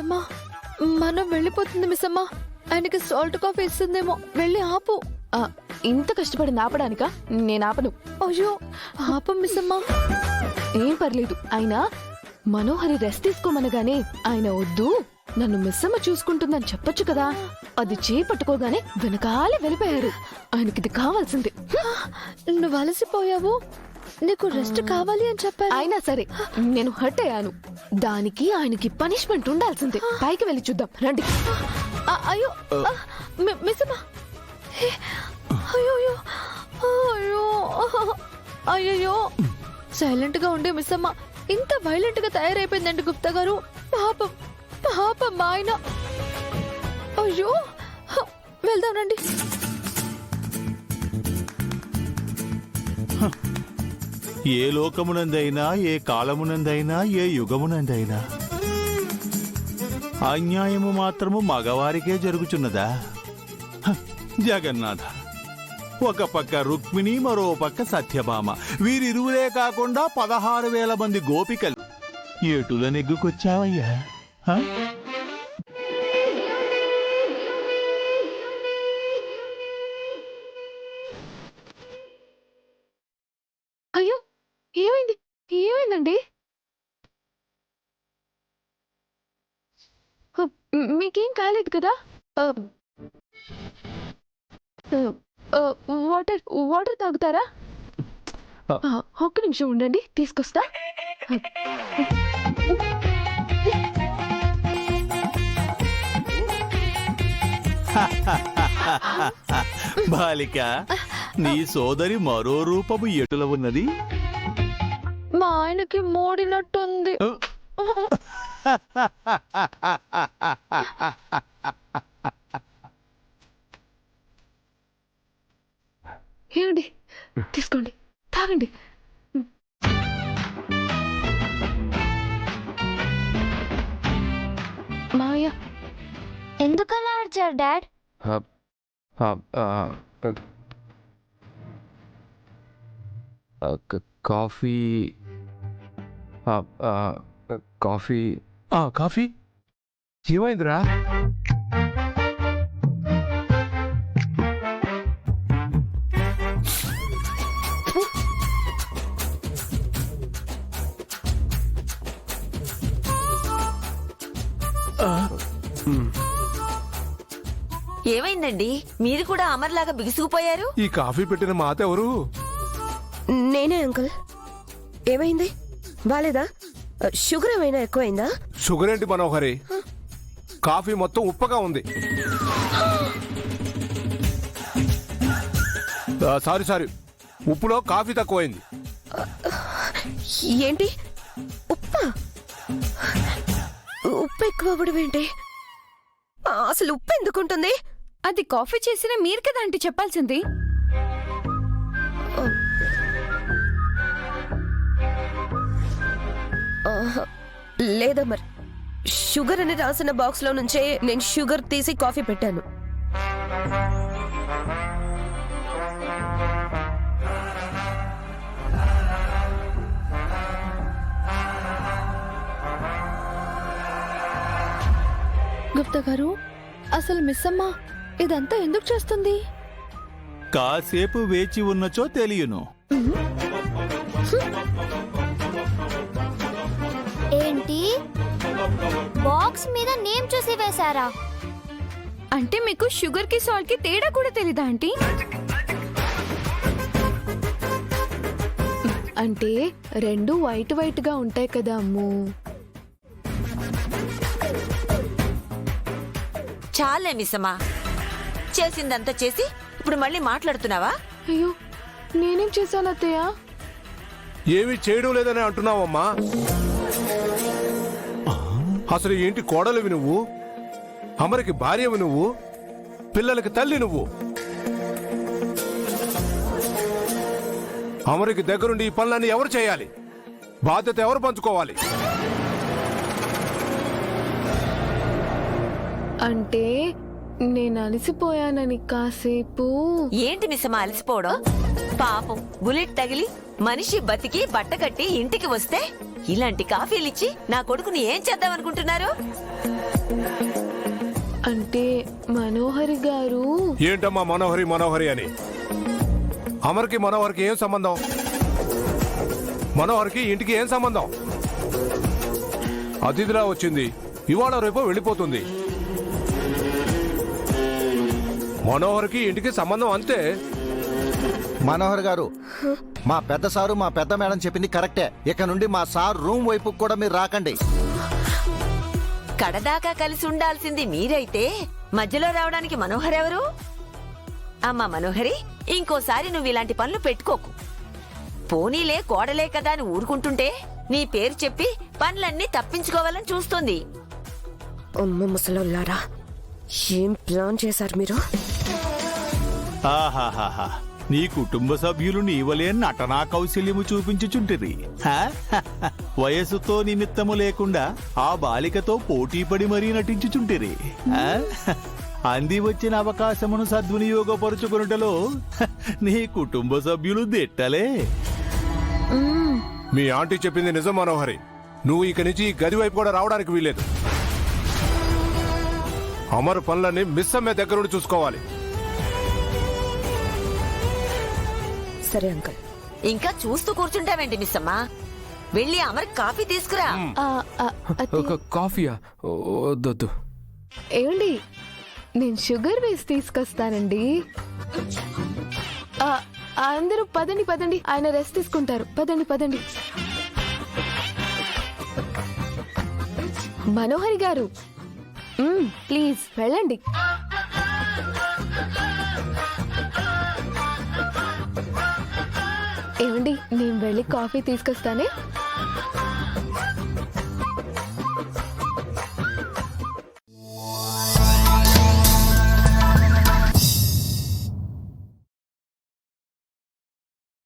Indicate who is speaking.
Speaker 1: మిస్సమ్మా, మనం వెళ్ళిపోతుంది మిస్సమ్మా. ఆయనకి సాల్ట్ కాఫీ ఇస్తుందేమో, వెళ్ళి ఆపు.
Speaker 2: ఇంత కష్టపడింది ఆపడానికా? నేను ఆపను.
Speaker 1: అయ్యో ఆపం మిస్సమ్మా.
Speaker 2: ఏం పర్లేదు. ఆయన మనోహరి రెస్ట్ తీసుకోమనగానే ఆయన వద్దు, నన్ను మిస్సమ్మ చూసుకుంటుందని చెప్పొచ్చు కదా. అది చేపట్టుకోగానే వెనకాలే వెళ్ళిపోయారు. ఆయనకిది కావాల్సింది.
Speaker 1: నువ్వు అలసిపోయావు, నీకు రెస్ట్ కావాలి అని చెప్పారు.
Speaker 2: అయినా సరే నేను హర్ట్ అయ్యాను. దానికి ఆయనకి పనిష్మెంట్ ఉండాల్సిందే. పైకి వెళ్ళి చూద్దాం రండి.
Speaker 1: అయ్యో మిస్సమ్మా, అయ్యో అయ్యో అయ్యో సైలెంట్ గా ఉండే మిస్సమ్మ ఇంత వైలెంట్ గా తయారైపోయిందండి గుప్తా గారు. పాపం పాపం ఆయన. అయ్యో వెళ్దాం రండి.
Speaker 3: ఏ లోకమునందైనా, ఏ కాలమునందైనా, ఏ యుగమునందైనా అన్యాయము మాత్రము మగవారికే జరుగుచున్నదా? జగన్నాథ, ఒక పక్క రుక్మిణి, మరో పక్క సత్యభామ, వీరిరువురే కాకుండా 16,000 మంది గోపికలు ఏటుల నెగ్గుకొచ్చావయ్యా?
Speaker 2: అయ్యో ఏమైంది? ఏమైందండి? మీకేం కాలేదు కదా? వాటర్ తాగుతారా? ఒక్క నిమిషం ఉండండి, తీసుకొస్తా.
Speaker 3: బాలిక, నీ సోదరి మరో రూపము ఎటుల ఉన్నది?
Speaker 1: మా ఆయనకి మోడినట్టుంది.
Speaker 2: ఏమండి, తీసుకోండి, తాగండి. మావయ్య
Speaker 4: ఎందుకలా అడిచారు డాడ్?
Speaker 5: కాఫీ కాఫీ కాఫీ ఏమైందిరా?
Speaker 6: ఏమైందండి? మీరు కూడా అమర్లాగా బిగుసుకుపోయారు.
Speaker 5: ఈ కాఫీ పెట్టిన మాత ఎవరు?
Speaker 7: నేనే అంకుల్. ఏమైంది? బాలేదా? షుగర్ ఏమైనా ఎక్కువైందా?
Speaker 5: షుగర్ ఏంటి మనోహరి, కాఫీ మొత్తం ఉప్పగా ఉంది. సారీ, ఉప్పులో కాఫీ తక్కువైంది.
Speaker 7: ఏంటి? ఉప్పు ఎక్కువ అవ్వడం ఏంటి? అసలు ఉప్పు ఎందుకుంటుంది?
Speaker 1: అది కాఫీ చేసిన మీరు కదా అంటే చెప్పాల్సింది.
Speaker 7: లేదా మరి షుగర్ అని రాసిన బాక్స్ లో నుంచే నేను షుగర్ తీసి కాఫీ పెట్టాను.
Speaker 1: గుప్తా గారు, అసలు మిస్సమ్మ ఇదంతా ఎందుకు చేస్తుంది?
Speaker 3: కాసేపు వేచి ఉన్నచో తెలియను.
Speaker 4: ఏంటి, బాక్స్ మీద నేమ్ చూసి వేశారా?
Speaker 1: అంటే మీకు షుగర్ కి సాల్ట్ కి తేడా కూడా తెలీదా ఆంటీ?
Speaker 2: అంటే రెండు వైట్ గా ఉంటాయి కదా అమ్ము.
Speaker 6: చాలే మిస్సమ్మా, చేసిందంతా చేసి ఇప్పుడు మళ్ళీ మాట్లాడుతున్నావా?
Speaker 2: అయ్యో నేనేం చేశాను అత్తయ్య?
Speaker 5: ఏమీ చేయడం లేదని అంటున్నావమ్మా. అసలు ఏంటి కోడలివి నువ్వు, అమరికి భార్యవి నువ్వు, పిల్లలకి తల్లి నువ్వు. అమరికి దగ్గరుండి ఈ పనులన్నీ ఎవరు చేయాలి? బాధ్యత ఎవరు పంచుకోవాలి?
Speaker 2: అంటే నేను అలసిపోయానని కాసేపు.
Speaker 6: ఏంటి మిస్సమ్మా అలసిపోవడం? పాపం బుల్లెట్ తగిలి మనిషి బతికి బట్ట కట్టి ఇంటికి వస్తే ఇలాంటి కాఫీలిచ్చి నా కొడుకుని ఏం చేద్దామనుకుంటున్నారు?
Speaker 2: అంటే మనోహరి గారు
Speaker 5: ఏంటమ్మా మనోహరి మనోహరి అని? అమర్కి మనోహర్కి ఏం సంబంధం? మనోహర్కి ఇంటికి ఏం సంబంధం? అతిథిలా వచ్చింది, ఇవాళ రేపు వెళ్ళిపోతుంది. మనోహర్కి ఇంటికి సంబంధం అంతే.
Speaker 8: మనోహర్ గారు, మా పెద్ద సారు మా పెద్ద మేడం చెప్పింది కరెక్టే. ఇక నుండి మా సార్ రూమ్ వైపు కూడా మీరు రాకండి.
Speaker 6: కడదాకా కలిసి ఉండాల్సింది మీరైతే మధ్యలో రావడానికి మనోహర్ ఎవరు? అమ్మా మనోహరి, ఇంకోసారి నువ్వు ఇలాంటి పనులు పెట్టుకోకు. పోనీలే కోడలే కదా అని ఊరుకుంటుంటే నీ పేరు చెప్పి పనులన్నీ తప్పించుకోవాలని చూస్తుంది.
Speaker 7: అమ్మ ముసలోళ్ళారా, ఏం ప్లాన్ చేశారు మీరు?
Speaker 3: ఆహాహాహా, నీ కుటుంబ సభ్యులు నీవలే నటనా కౌశల్యము చూపించుచుంటిరి. హా? వయస్సుతో నిమిత్తము లేకుండా ఆ బాలికతో పోటీపడి మరీ నటించుచుంటిరి. హా? అంది వచ్చిన అవకాశమును సద్వినియోగపరుచుకున్నటలో నీ కుటుంబ సభ్యులు దిట్టలే.
Speaker 5: మీ ఆంటీ చెప్పింది నిజం మనోహరి. నువ్వు ఇక నుంచి ఈ గది వైపు కూడా రావడానికి వీల్లేదు. అమర్ పనులన్నీ మిస్ అమ్మే దగ్గరుండి చూసుకోవాలి.
Speaker 7: సరే అంకుల్.
Speaker 6: ఇంకా చూస్తూ కూర్చుంటావేంటి మిస్సమ్మా? వెళ్ళి అమర్ కాఫీ తీసుకురా.
Speaker 2: ఆ, ఆ, అది-
Speaker 5: కాఫీయా? వద్దొద్దు.
Speaker 2: ఏమండి, నేను షుగర్ వేసి తీసుకొస్తానండి. ఆ, అందరూ పదండి పదండి, ఆయన రెస్ట్ తీసుకుంటారు. పదండి పదండి. మనోహరి గారు, ప్లీజ్ వెళ్ళండి. ఏమండి, నేను వెళ్ళి కాఫీ తీసుకొస్తానే.